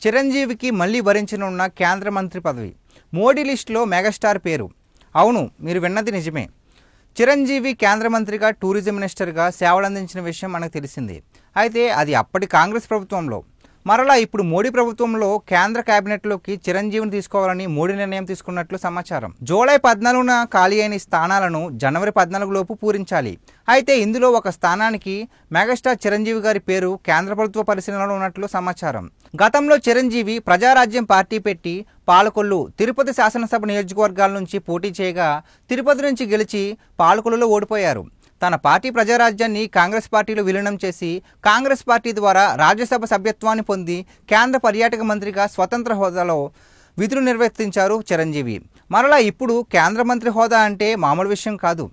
చిరంజీవికి మళ్ళీ వరించనున్న కేంద్ర మంత్రి పదవి. మోడీ లిస్టులో మెగాస్టార్ పేరు. అవును, మీరు విన్నది నిజమే. చిరంజీవి కేంద్ర మంత్రిగా టూరిజం మినిస్టర్గా సేవలందించిన విషయం మనకు తెలిసిందే. అయితే అది అప్పటి కాంగ్రెస్ ప్రభుత్వంలో. మరలా ఇప్పుడు మోడీ ప్రభుత్వంలో కేంద్ర కేబినెట్లోకి చిరంజీవిని తీసుకోవాలని మోడీ నిర్ణయం తీసుకున్నట్లు సమాచారం. జూలై 14న ఖాళీ అయిన స్థానాలను జనవరి 14 లోపు పూరించాలి. అయితే ఇందులో ఒక స్థానానికి మెగాస్టార్ చిరంజీవి గారి పేరు కేంద్ర ప్రభుత్వ పరిశీలనలో ఉన్నట్లు సమాచారం. గతంలో చిరంజీవి ప్రజారాజ్యం పార్టీ పెట్టి పాలకొల్లు, తిరుపతి శాసనసభ నియోజకవర్గాల నుంచి పోటీ చేయగా తిరుపతి నుంచి గెలిచి పాలకొల్లులో ఓడిపోయారు. తన పార్టీ ప్రజారాజ్యాన్ని కాంగ్రెస్ పార్టీలో విలీనం చేసి కాంగ్రెస్ పార్టీ ద్వారా రాజ్యసభ సభ్యత్వాన్ని పొంది కేంద్ర పర్యాటక మంత్రిగా స్వతంత్ర హోదాలో విధులు నిర్వర్తించారు చిరంజీవి. మరలా ఇప్పుడు కేంద్ర మంత్రి హోదా అంటే మామూలు విషయం కాదు.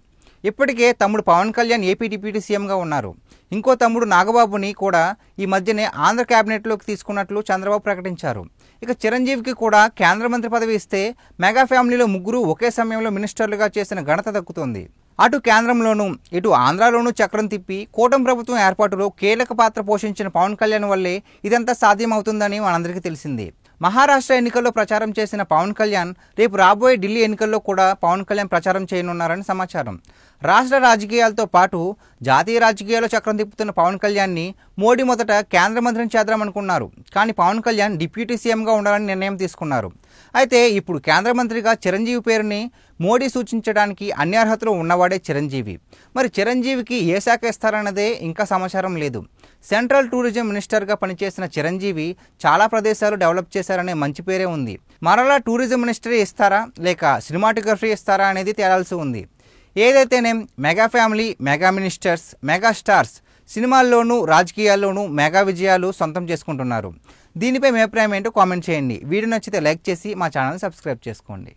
ఇప్పటికే తమ్ముడు పవన్ కళ్యాణ్ ఏపీ డిప్యూటీ సీఎంగా ఉన్నారు. ఇంకో తమ్ముడు నాగబాబుని కూడా ఈ మధ్యనే ఆంధ్ర కేబినెట్లోకి తీసుకున్నట్లు చంద్రబాబు ప్రకటించారు. ఇక చిరంజీవికి కూడా కేంద్ర మంత్రి పదవి ఇస్తే మెగా ఫ్యామిలీలో ముగ్గురు ఒకే సమయంలో మినిస్టర్లుగా చేసిన ఘనత దక్కుతుంది. అటు కేంద్రంలోనూ ఇటు ఆంధ్రాలోనూ చక్రం తిప్పి కూటమి ప్రభుత్వం ఏర్పాటులో కీలక పాత్ర పోషించిన పవన్ కళ్యాణ్ వల్లే ఇదంతా సాధ్యమవుతుందని మనందరికీ తెలిసింది. మహారాష్ట్ర ఎన్నికల్లో ప్రచారం చేసిన పవన్ కళ్యాణ్ రేపు రాబోయే ఢిల్లీ ఎన్నికల్లో కూడా పవన్ కళ్యాణ్ ప్రచారం చేయనున్నారని సమాచారం. రాష్ట్ర రాజకీయాలతో పాటు జాతీయ రాజకీయాల్లో చక్రం తిప్పుతున్న పవన్ కళ్యాణ్ని మోడీ మొదట కేంద్ర మంత్రిని చేద్దామనుకున్నారు. కానీ పవన్ కళ్యాణ్ డిప్యూటీ సీఎంగా ఉండాలని నిర్ణయం తీసుకున్నారు. అయితే ఇప్పుడు కేంద్ర మంత్రిగా చిరంజీవి పేరుని మోడీ సూచించడానికి అన్ని అర్హతలు ఉన్నవాడే చిరంజీవి. మరి చిరంజీవికి ఏ శాఖ ఇస్తారన్నదే ఇంకా సమాచారం లేదు. సెంట్రల్ టూరిజం మినిస్టర్గా పనిచేసిన చిరంజీవి చాలా ప్రదేశాలు డెవలప్ చేశారనే మంచి పేరే ఉంది. మరలా టూరిజం మినిస్టరే ఇస్తారా లేక సినిమాటోగ్రఫీ ఇస్తారా అనేది తేలాల్సి ఉంది. ఏదైతేనేం mega family, mega ministers, mega stars సినిమాల్లోనూ రాజకీయాల్లోనూ మెగా విజయాలు సొంతం చేసుకుంటున్నారు. దీనిపై మీ అభిప్రాయం ఏంటో కామెంట్ చేయండి. వీడియో నచ్చితే లైక్ చేసి మా ఛానల్ సబ్స్క్రైబ్ చేసుకోండి.